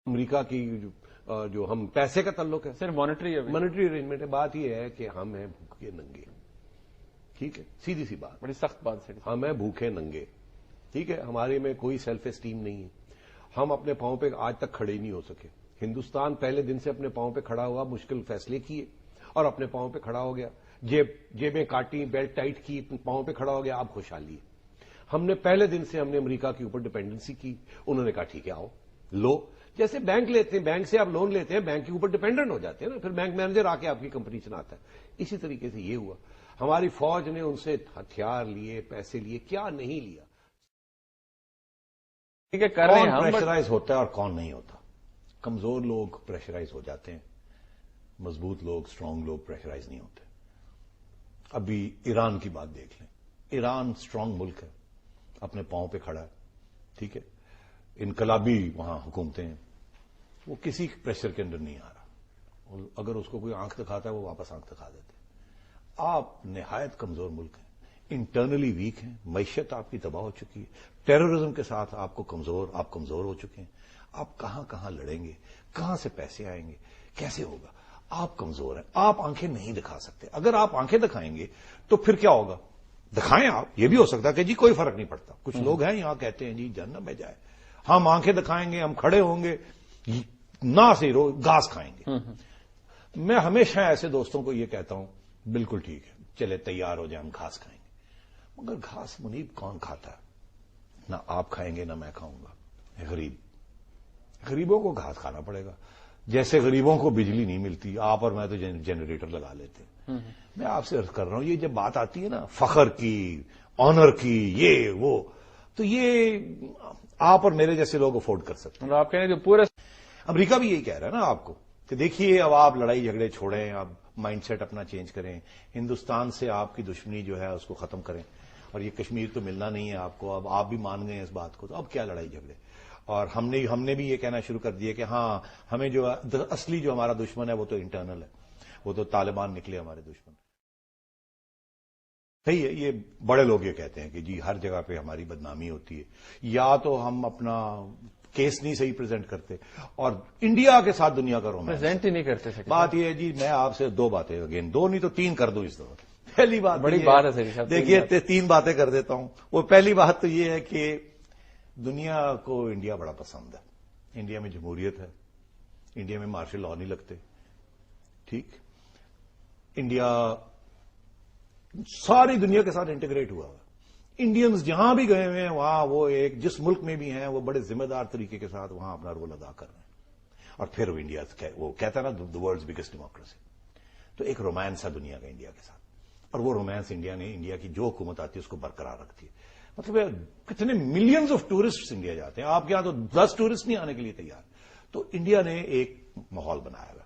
امریکہ کی جو ہم پیسے کا تعلق ہے صرف مانیٹری ارینجمنٹ ہے. بات یہ ہے کہ ہم ہیں بھوکے ننگے. ٹھیک ہے, سیدھی سی بات, بڑی سخت بات ہے. ہم ہیں بھوکے ننگے. ٹھیک ہے, ہمارے میں کوئی سیلف اسٹیم نہیں ہے. ہم اپنے پاؤں پہ آج تک کھڑے نہیں ہو سکے. ہندوستان پہلے دن سے اپنے پاؤں پہ کھڑا ہوا, مشکل فیصلے کیے اور اپنے پاؤں پہ کھڑا ہو گیا. جیبیں کاٹی, بیلٹ ٹائٹ کی, پاؤں پہ کھڑا ہو گیا. اب خوشحالی ہے. ہم نے پہلے دن سے ہم نے امریکہ کے اوپر ڈپینڈنسی کی. انہوں نے کہا ٹھیک ہے آؤ لو. جیسے بینک لیتے ہیں, بینک سے آپ لون لیتے ہیں, بینک کے اوپر ڈپینڈنٹ ہو جاتے ہیں نا, پھر بینک مینیجر آ کے آپ کی کمپنی چلاتا ہے. اسی طریقے سے یہ ہوا. ہماری فوج نے ان سے ہتھیار لیے, پیسے لیے, کیا نہیں لیا. ٹھیک ہے, کر رہے ہیں ہم. پریشرائز ہوتا ہے اور کون نہیں ہوتا. کمزور لوگ پریشرائز ہو جاتے ہیں, مضبوط لوگ, اسٹرانگ لوگ پریشرائز نہیں ہوتے. ابھی ایران کی بات دیکھ لیں. ایران اسٹرانگ ملک ہے, اپنے پاؤں پہ کھڑا ہے. ٹھیک ہے, انقلابی وہاں حکومتیں ہیں, وہ کسی پریشر کے اندر نہیں آ رہا. اگر اس کو کوئی آنکھ دکھاتا ہے وہ واپس آنکھ دکھا دیتے. آپ نہایت کمزور ملک ہیں, انٹرنلی ویک ہیں, معیشت آپ کی تباہ ہو چکی ہے, ٹیررزم کے ساتھ آپ کمزور ہو چکے ہیں. آپ کہاں کہاں لڑیں گے, کہاں سے پیسے آئیں گے, کیسے ہوگا؟ آپ کمزور ہیں, آپ آنکھیں نہیں دکھا سکتے. اگر آپ آنکھیں دکھائیں گے تو پھر کیا ہوگا؟ دکھائیں آپ, یہ بھی ہو سکتا ہے کہ جی کوئی فرق نہیں پڑتا. کچھ لوگ ہیں یہاں کہتے ہیں جی جہنم میں جائے, ہم آنکھیں دکھائیں گے, ہم کھڑے ہوں گے, نہ سے گھاس کھائیں گے. میں ہمیشہ ایسے دوستوں کو یہ کہتا ہوں بالکل ٹھیک ہے, چلے تیار ہو جائیں, ہم گھاس کھائیں گے. مگر گھاس منیب کون کھاتا ہے؟ نہ آپ کھائیں گے نہ میں کھاؤں گا. غریبوں کو گھاس کھانا پڑے گا. جیسے غریبوں کو بجلی نہیں ملتی, آپ اور میں تو جنریٹر لگا لیتے ہیں. میں آپ سے عرض کر رہا ہوں, یہ جب بات آتی ہے نا فخر کی, آنر کی, یہ وہ, تو یہ آپ اور میرے جیسے لوگ افورڈ کر سکتے ہیں. آپ کہہ رہے ہیں پورے امریکہ بھی یہی کہہ رہا ہے نا آپ کو کہ دیکھیے اب آپ لڑائی جھگڑے چھوڑیں, اب مائنڈ سیٹ اپنا چینج کریں, ہندوستان سے آپ کی دشمنی جو ہے اس کو ختم کریں, اور یہ کشمیر تو ملنا نہیں ہے آپ کو, اب آپ بھی مان گئے ہیں اس بات کو, تو اب کیا لڑائی جھگڑے. اور ہم نے بھی یہ کہنا شروع کر دیا کہ ہاں ہمیں جو اصلی جو ہمارا دشمن ہے وہ تو انٹرنل ہے, وہ تو طالبان نکلے ہمارے دشمن. صحیح ہے, یہ بڑے لوگ یہ کہتے ہیں کہ جی ہر جگہ پہ ہماری بدنامی ہوتی ہے, یا تو ہم اپنا کیس نہیں صحیح پریزنٹ کرتے, اور انڈیا کے ساتھ دنیا کا رومانس پریزنٹ ہی نہیں کرتے. بات یہ ہے جی, میں آپ سے دو باتیں, اگین دو نہیں تو تین کر دوں اس دور. پہلی بات بڑی بات ہے سر صاحب, دیکھیے 3 باتیں کر دیتا ہوں. وہ پہلی بات تو یہ ہے کہ دنیا کو انڈیا بڑا پسند ہے. انڈیا میں جمہوریت ہے, انڈیا میں مارشل لا نہیں لگتے. ٹھیک, انڈیا ساری دنیا کے ساتھ انٹیگریٹ ہوا ہے. انڈینز جہاں بھی گئے ہوئے ہیں وہاں وہ ایک جس ملک میں بھی ہیں وہ بڑے ذمہ دار طریقے کے ساتھ وہاں اپنا رول ادا کر رہے ہیں. اور پھر وہ انڈیا وہ کہتا ہے نا دی ورلڈز بگیسٹ ڈیموکریسی. تو ایک رومانس ہے دنیا کا انڈیا کے ساتھ, اور وہ رومانس انڈیا کی جو حکومت آتی ہے اس کو برقرار رکھتی ہے. مطلب کتنے ملینز آف ٹورسٹ انڈیا جاتے ہیں, آپ کے یہاں تو 10 ٹورسٹ نہیں آنے کے لیے تیار. تو انڈیا نے ایک ماحول بنایا ہے.